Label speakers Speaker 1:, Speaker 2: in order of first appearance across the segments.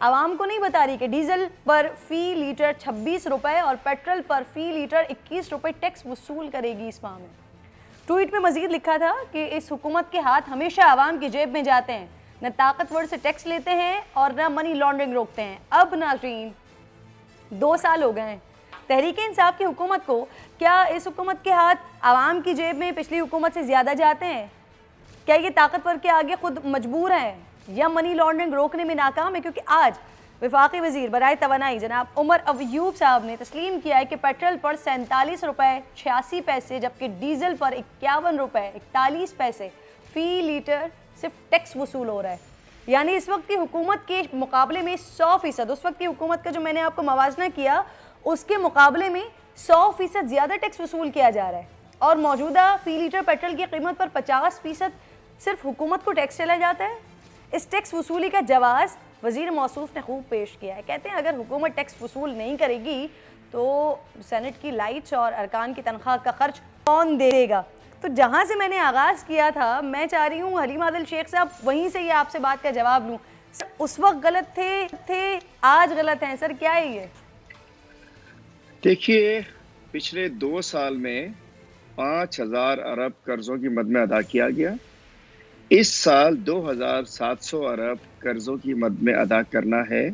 Speaker 1: عوام کو نہیں بتا رہی کہ ڈیزل پر فی لیٹر 26 روپے اور پیٹرول پر فی لیٹر 21 روپے ٹیکس وصول کرے گی اس ماہ میں۔ ٹویٹ میں مزید لکھا تھا کہ اس حکومت کے ہاتھ ہمیشہ عوام کی جیب میں جاتے ہیں، نہ طاقتور سے ٹیکس لیتے ہیں اور نہ منی لانڈرنگ روکتے ہیں۔ اب ناظرین 2 سال ہو گئے ہیں تحریک انصاف کی حکومت کو، کیا اس حکومت کے ہاتھ عوام کی جیب میں پچھلی حکومت سے زیادہ جاتے ہیں؟ کیا یہ طاقتور کے آگے خود مجبور ہیں یا منی لانڈرنگ روکنے میں ناکام ہے؟ کیونکہ آج وفاقی وزیر برائے توانائی جناب عمر ایوب صاحب نے تسلیم کیا ہے کہ پیٹرول پر 47 روپے 86 پیسے جبکہ ڈیزل پر 51 روپے 41 پیسے فی لیٹر صرف ٹیکس وصول ہو رہا ہے۔ یعنی اس وقت کی حکومت کے مقابلے میں 100%، اس وقت کی حکومت کا جو میں نے آپ کو موازنہ کیا اس کے مقابلے میں 100% زیادہ ٹیکس وصول کیا جا رہا ہے، اور موجودہ فی لیٹر پیٹرول کی قیمت پر 50% صرف حکومت کو ٹیکس چلا جاتا ہے۔ اس ٹیکس وصولی کا جواز وزیر موصوف نے خوب پیش کیا ہے۔ کہتے ہیں اگر حکومت ٹیکس وصول نہیں کرے گی تو سینٹ کی لائٹس اور ارکان کی تنخواہ کا خرچ کون دے گا؟ تو جہاں سے میں نے آغاز کیا تھا، میں چاہ رہی ہوں حلیم عادل شیخ صاحب وہیں سے یہ آپ سے بات کا جواب لوں۔ اس وقت غلط تھے آج غلط ہیں سر، کیا ہے یہ؟
Speaker 2: دیکھیے پچھلے 2 سال میں 5000 ارب قرضوں کی مد میں ادا کیا گیا۔ اس سال 2700 ارب قرضوں کی مد میں ادا کرنا ہے۔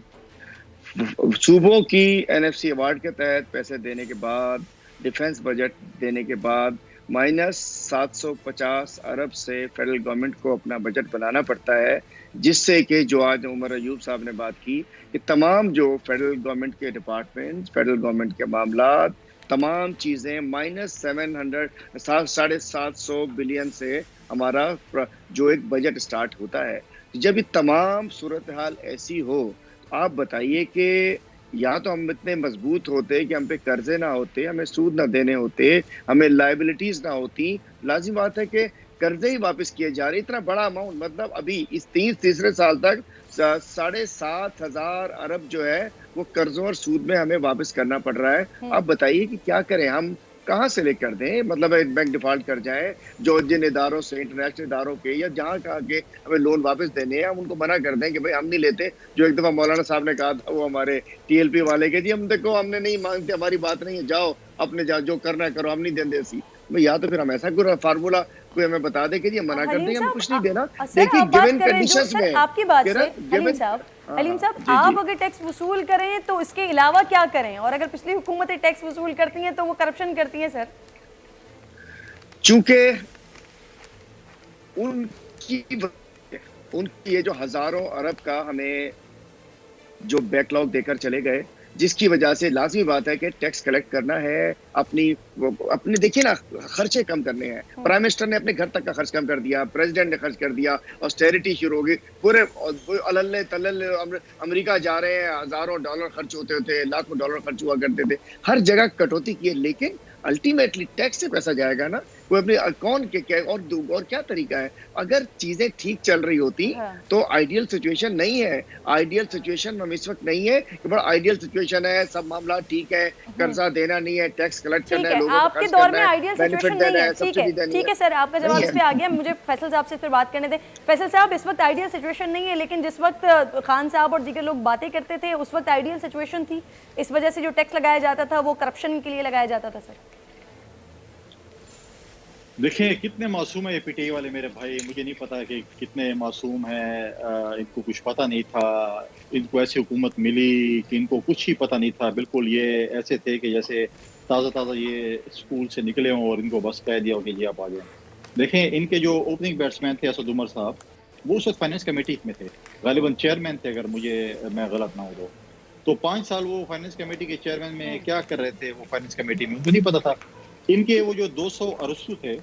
Speaker 2: صوبوں کی NFC ایوارڈ کے تحت پیسے دینے کے بعد، ڈیفنس بجٹ دینے کے بعد -750 ارب سے فیڈرل گورنمنٹ کو اپنا بجٹ بنانا پڑتا ہے، جس سے کہ جو آج عمر ایوب صاحب نے بات کی کہ تمام جو فیڈرل گورنمنٹ کے ڈپارٹمنٹ، فیڈرل گورنمنٹ کے معاملات، تمام چیزیں -750 بلین سے ہمارا جو ایک بجٹ سٹارٹ ہوتا ہے۔ جب یہ تمام صورتحال ایسی ہو، آپ بتائیے کہ یا تو ہم اتنے مضبوط ہوتے کہ ہم پہ قرضے نہ ہوتے، ہمیں سود نہ دینے ہوتے، ہمیں لائبلٹیز نہ ہوتی۔ لازم بات ہے کہ قرضے ہی واپس کیے جا رہے، اتنا بڑا اماؤنٹ، مطلب ابھی اس تیسرے سال تک 7,500 ارب جو ہے وہ قرضوں اور سود میں ہمیں واپس کرنا پڑ رہا ہے۔ آپ بتائیے کہ کیا کریں، ہم کہاں سے لے کر دیں؟ مطلب بینک ڈیفالٹ کر جائیں، جو جن اداروں سے، انٹرنیشنل اداروں کے یا جہاں کہا کہ ہمیں لون واپس دینے ہیں، ہم ان کو منع کر دیں کہ بھائی ہم نہیں لیتے۔ جو ایک دفعہ مولانا صاحب نے کہا تھا وہ ہمارے TLP والے کے، جی ہم دیکھو ہم نے نہیں مانگتے، ہماری بات نہیں ہے، جاؤ اپنے جو کرنا ہے کرو، ہم نہیں دیں دیسی۔ یا تو پھر ہم ایسا کوئی فارمولا کوئی ہمیں بتا دے کہ جی ہم منع کر دیں، ہم کچھ نہیں دینا۔ دیکھیے گیون کنڈیشنز میں
Speaker 1: آپ کی بات سے حلیم صاحب، آپ اگر ٹیکس وصول کریں تو اس کے علاوہ کیا کریں؟ اور اگر پچھلی حکومتیں ٹیکس وصول کرتی ہیں تو وہ کرپشن کرتی ہیں سر۔
Speaker 2: چونکہ ان کی یہ جو ہزاروں ارب کا ہمیں جو بیک لاگ دے کر چلے گئے، جس کی وجہ سے لازمی بات ہے کہ ٹیکس کلیکٹ کرنا ہے، اپنے دیکھیے نا خرچے کم کرنے ہیں۔ پرائم منسٹر نے اپنے گھر تک کا خرچ کم کر دیا، پریزیڈنٹ نے خرچ کر دیا، آسٹیریٹی شروع ہو گئی، پورے الل تلل امریکہ جا رہے ہیں، ہزاروں ڈالر خرچ ہوتے تھے، لاکھوں ڈالر خرچ ہوا کرتے تھے، ہر جگہ کٹوتی کی ہے، لیکن الٹیمیٹلی ٹیکس سے پیسہ جائے گا نا، وہ اپنے کون کے اور کیا طریقہ ہے؟ اگر چیزیں ٹھیک چل رہی ہوتی تو آئیڈیل سچویشن نہیں ہے، آئیڈیل سچویشن ہم اس وقت نہیں ہے کہ بڑا آئیڈیل سچویشن ہے، سب معاملات ٹھیک ہے، قرضہ دینا نہیں ہے، ٹیکس کلیکٹ کرنا ہے، لوگوں
Speaker 1: آپ کے دور میں آئیڈیل سچویشن نہیں ہے۔ ٹھیک ہے سر، آپ کا جواب اس پہ آ گیا، مجھے فیصل صاحب سے پھر بات کرنے دیں۔ فیصل صاحب، اس وقت آئیڈیل سچویشن نہیں ہے، لیکن جس وقت خان صاحب اور دیگر لوگ باتیں کرتے تھے اس وقت آئیڈیل سچویشن تھی، اس وجہ سے جو ٹیکس لگایا جاتا تھا وہ کرپشن کے لیے لگایا جاتا تھا۔ سر
Speaker 3: دیکھیں کتنے معصوم ہیں یہ PTI والے میرے بھائی، مجھے نہیں پتا کہ کتنے معصوم ہیں، ان کو کچھ پتہ نہیں تھا، ان کو ایسی حکومت ملی کہ ان کو کچھ ہی پتہ نہیں تھا، بالکل یہ ایسے تھے کہ جیسے تازہ یہ اسکول سے نکلے ہوں اور ان کو بس کہہ دیا ہو کہ جی آپ آ جائیں۔ دیکھیں ان کے جو اوپننگ بیٹسمین تھے اسد عمر صاحب، وہ اس وقت فائنانس کمیٹی میں تھے، غالباً چیئرمین تھے اگر میں غلط نہ ہوں تو 5 سال وہ فائنانس کمیٹی کے چیئرمین میں کیا کر رہے تھے وہ فائنانس کمیٹی میں، ان کو نہیں پتا تھا۔ ان کے وہ جو 200 ارسطو تھے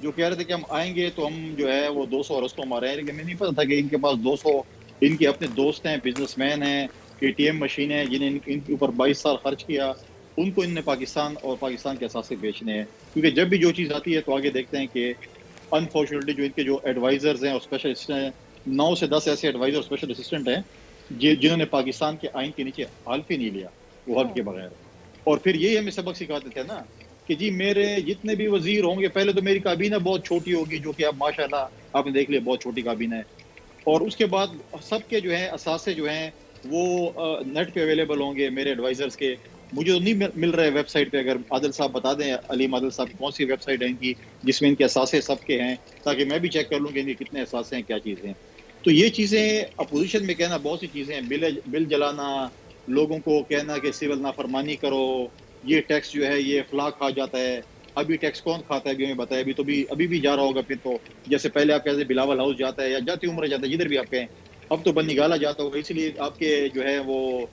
Speaker 3: جو کہہ رہے تھے کہ ہم آئیں گے تو ہم جو ہے وہ 200 ارسطو ہمارے ہیں، لیکن میں نہیں پتا تھا کہ ان کے پاس 200 ان کے اپنے دوست ہیں، بزنس مین ہیں، ATM مشین ہیں جنہیں ان کے اوپر 22 سال خرچ کیا، ان کو ان نے پاکستان اور پاکستان کے اثاثے بیچنے ہیں۔ کیونکہ جب بھی جو چیز آتی ہے تو آگے دیکھتے ہیں کہ انفارچونیٹلی جو ان کے جو ایڈوائزرز ہیں اور اسپیشل اسسٹنٹ ہیں، 9 سے 10 ایسے ایڈوائزر اور اسپیشل اسسٹنٹ ہیں جنہوں نے پاکستان کے آئین کے نیچے حلف ہی نہیں لیا، وہ حلف کے بغیر۔ اور پھر یہی ہمیں سبق سکھاتے تھے نا کہ جی میرے جتنے بھی وزیر ہوں گے، پہلے تو میری کابینہ بہت چھوٹی ہوگی، جو کہ اب ماشاءاللہ آپ نے دیکھ لیا بہت چھوٹی کابینہ ہے، اور اس کے بعد سب کے جو ہیں اثاثے جو ہیں وہ نیٹ پہ اویلیبل ہوں گے میرے ایڈوائزرز کے. مجھے تو نہیں مل رہے ویب سائٹ پہ. اگر عادل صاحب بتا دیں, علیم عادل صاحب, کون سی ویب سائٹ ہے ان کی جس میں ان کے اثاثے سب کے ہیں, تاکہ میں بھی چیک کر لوں کہ ان کے کتنے اثاثے ہیں, کیا چیزیں ہیں. تو یہ چیزیں اپوزیشن میں کہنا, بہت سی چیزیں ہیں, بل جلانا, لوگوں کو کہنا کہ سول نافرمانی کرو, یہ ٹیکس جو ہے یہ فلاں کھا جاتا ہے. ابھی ٹیکس کون کھاتا ہے ابھی ہمیں بتایا, ابھی بھی جا رہا ہوگا پھر تو. جیسے پہلے آپ کہتے بلاول ہاؤس جاتا ہے یا جاتی عمر جاتا ہے, جدھر بھی آپ کہیں, اب تو بنی گالا جاتا ہوگا. اس لیے آپ کے جو ہے وہ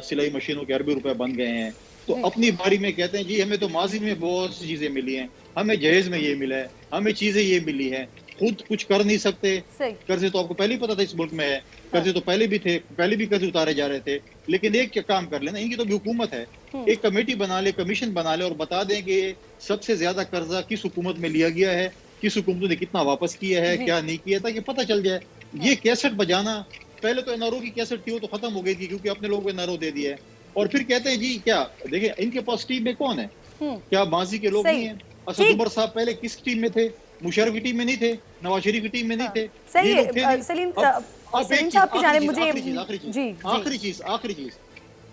Speaker 3: سلائی مشینوں کے اربی روپے بن گئے ہیں. تو اپنی باری میں کہتے ہیں جی ہمیں تو ماضی میں بہت سی چیزیں ملی ہیں, ہمیں جہیز میں یہ ملا ہے, ہمیں چیزیں یہ ملی ہیں, خود کچھ کر نہیں سکتے. قرضے تو آپ کو پہلے ہی پتا تھا اس ملک میں ہے, قرضے تو پہلے بھی تھے, پہلے بھی قرضے اتارے جا رہے تھے. لیکن ایک کیا کام کر لینا, ان کی تو بھی حکومت ہے, ایک کمیٹی بنا لے, کمیشن بنا لے, اور بتا دیں کہ سب سے زیادہ قرضہ کس حکومت میں لیا گیا ہے, کس حکومت نے کتنا واپس کیا ہے, کیا نہیں کیا, تاکہ پتہ چل جائے. یہ کیسٹ بجانا, پہلے تو این آر او کی کیسٹ تھی وہ تو ختم ہو گئی تھی کیونکہ اپنے لوگوں کو این آر او دے دیا ہے. اور پھر کہتے ہیں جی کیا دیکھیں ان کے پاس ٹیم میں کون ہے, کیا ماضی کے لوگ نہیں ہیں. اسد عمر صاحب پہلے کس ٹیم میں تھے, مشرف کی ٹیم میں نہیں تھے, نواز شریف کی ٹیم میں نہیں تھے. آخری چیز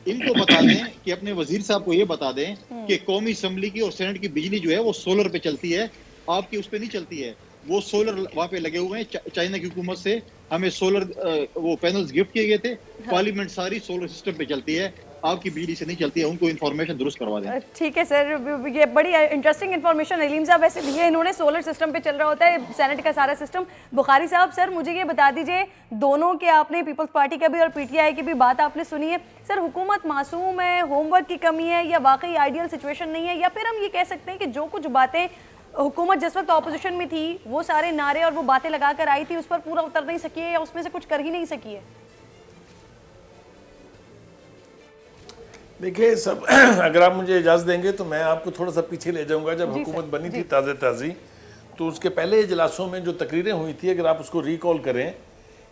Speaker 3: ان کو بتا دیں کہ اپنے وزیر صاحب کو یہ بتا دیں کہ قومی اسمبلی کی اور سینٹ کی بجلی جو ہے وہ سولر پہ چلتی ہے, آپ کی اس پہ نہیں چلتی ہے. وہ سولر وہاں پہ لگے ہوئے ہیں, چائنا کی حکومت سے ہمیں سولر وہ پینلز گفٹ کیے گئے تھے. پارلیمنٹ ساری سولر سسٹم پہ چلتی ہے, آپ کی بجلی سے نہیں چلتی ہے. ان کو انفارمیشن درست کروا دیں.
Speaker 1: ٹھیک ہے سر, یہ بڑی انٹرسٹنگ انفارمیشن علیم صاحب ویسے دی ہے انہوں نے. سولر سسٹم پہ چل رہا ہوتا ہے سینٹ کا سارا سسٹم. بخاری صاحب سر مجھے یہ بتا دیجئے, دونوں کے آپ نے پیپلز پارٹی کا بھی اور پی ٹی آئی کی بھی بات آپ نے سنی ہے. سر حکومت معصوم ہے, ہوم ورک کی کمی ہے, یا واقعی آئیڈیل سچویشن نہیں ہے, یا پھر ہم یہ کہہ سکتے ہیں کہ جو کچھ باتیں حکومت جس وقت اپوزیشن میں تھی وہ سارے نعرے اور وہ باتیں لگا کر آئی تھی اس پر پورا اتر نہیں سکی ہے, یا اس میں سے کچھ کر ہی نہیں سکی ہے؟
Speaker 4: دیکھیں سب, اگر آپ مجھے اجازت دیں گے تو میں آپ کو تھوڑا سا پیچھے لے جاؤں گا. جب حکومت بنی تھی تازی تو اس کے پہلے اجلاسوں میں جو تقریریں ہوئی تھی, اگر آپ اس کو ریکال کریں,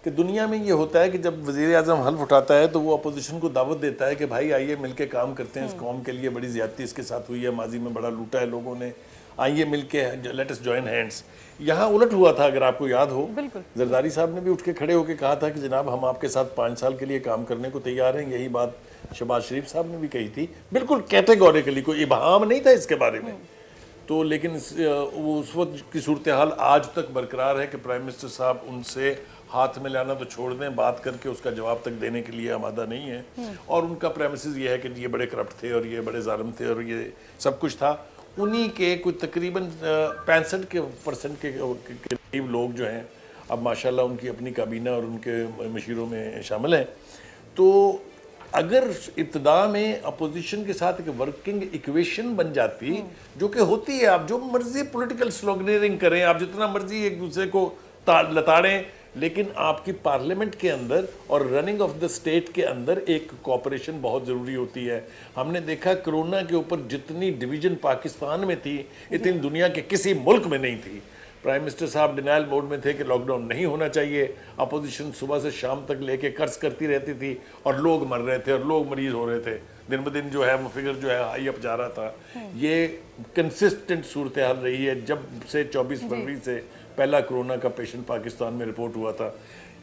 Speaker 4: کہ دنیا میں یہ ہوتا ہے کہ جب وزیر اعظم حلف اٹھاتا ہے تو وہ اپوزیشن کو دعوت دیتا ہے کہ بھائی آئیے مل کے کام کرتے ہیں, اس قوم کے لیے بڑی زیادتی اس کے ساتھ ہوئی ہے, ماضی میں بڑا لوٹا ہے لوگوں نے, آئیے مل کے لیٹ اس جوائن ہینڈز. یہاں الٹ ہوا تھا اگر آپ کو یاد ہو, زرداری صاحب نے بھی اٹھ کے کھڑے ہو کے کہا تھا کہ جناب ہم آپ کے ساتھ 5 سال کے لیے کام کرنے کو تیار ہیں. یہی بات شہباز شریف صاحب نے بھی کہی تھی, بالکل کیٹیگوریکلی, کوئی ابہام نہیں تھا اس کے بارے میں. تو لیکن وہ اس وقت کی صورتحال آج تک برقرار ہے کہ پرائم منسٹر صاحب ان سے ہاتھ میں لانا تو چھوڑ دیں, بات کر کے اس کا جواب تک دینے کے لیے آمادہ نہیں ہے. اور ان کا پریمیسز یہ ہے کہ یہ بڑے کرپٹ تھے اور یہ بڑے ظالم تھے اور یہ سب کچھ تھا. انہی کے کوئی تقریباً 65% کے قریب لوگ جو ہیں اب ماشاءاللہ ان کی اپنی کابینہ اور ان کے مشیروں میں شامل ہیں. تو اگر ابتدا میں اپوزیشن کے ساتھ ایک ورکنگ ایکویشن بن جاتی, جو کہ ہوتی ہے, آپ جو مرضی پولیٹیکل سلوگنیرنگ کریں, آپ جتنا مرضی ایک دوسرے کو لتاڑیں, لیکن آپ کی پارلیمنٹ کے اندر اور رننگ آف دا اسٹیٹ کے اندر ایک کوآپریشن بہت ضروری ہوتی ہے. ہم نے دیکھا کرونا کے اوپر جتنی ڈویژن پاکستان میں تھی اتنی دنیا کے کسی ملک میں نہیں تھی. پرائم منسٹر صاحب ڈینائل موڈ میں تھے کہ لاک ڈاؤن نہیں ہونا چاہیے, اپوزیشن صبح سے شام تک لے کے قرض کرتی رہتی تھی اور لوگ مر رہے تھے اور لوگ مریض ہو رہے تھے, دن بدن جو ہے وہ فگر جو ہے ہائی اپ جا رہا تھا. یہ کنسسٹنٹ صورتحال رہی ہے جب سے 24 فروری سے پہلا کرونا کا پیشنٹ پاکستان میں رپورٹ ہوا تھا.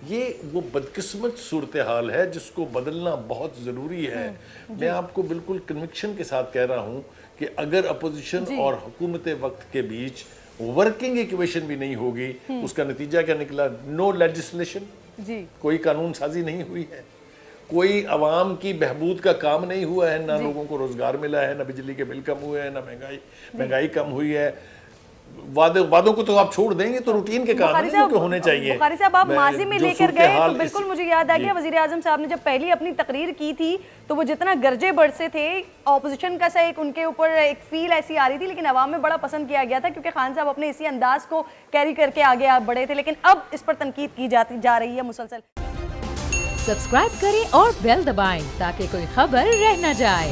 Speaker 4: یہ وہ بدقسمت صورتحال ہے جس کو بدلنا بہت ضروری ہے. میں آپ کو بالکل کنوکشن کے ساتھ کہہ رہا ہوں کہ اگر اپوزیشن اور حکومت وقت کے بیچ ورکنگ ایکویشن بھی نہیں ہوگی, اس کا نتیجہ کیا نکلا؟ نو لیجسلیشن, کوئی قانون سازی نہیں ہوئی ہے, کوئی عوام کی بہبود کا کام نہیں ہوا ہے, نہ لوگوں کو روزگار ملا ہے, نہ بجلی کے بل کم ہوئے ہیں, نہ مہنگائی کم ہوئی ہے. وعدوں کو تو آپ چھوڑ دیں گے, تو روٹین کے کام ہیں جو کہ ہونے چاہیے.
Speaker 1: بخاری صاحب آپ ماضی میں لے کر گئے تو بالکل مجھے یاد آ گیا وزیر اعظم صاحب نے جب پہلی اپنی تقریر کی تھی تو وہ جتنا گرجے برسے تھے, اپوزیشن کا سا ایک ان کے اوپر ایک فیل ایسی آ رہی تھی, لیکن عوام میں بڑا پسند کیا گیا تھا کیونکہ خان صاحب اپنے اسی انداز کو کیری کر کے آگے بڑھے تھے. لیکن اب اس پر تنقید کی جا رہی ہے مسلسل.
Speaker 5: سبسکرائب کریں اور بیل دبائیں تاکہ کوئی خبر رہ نہ جائے.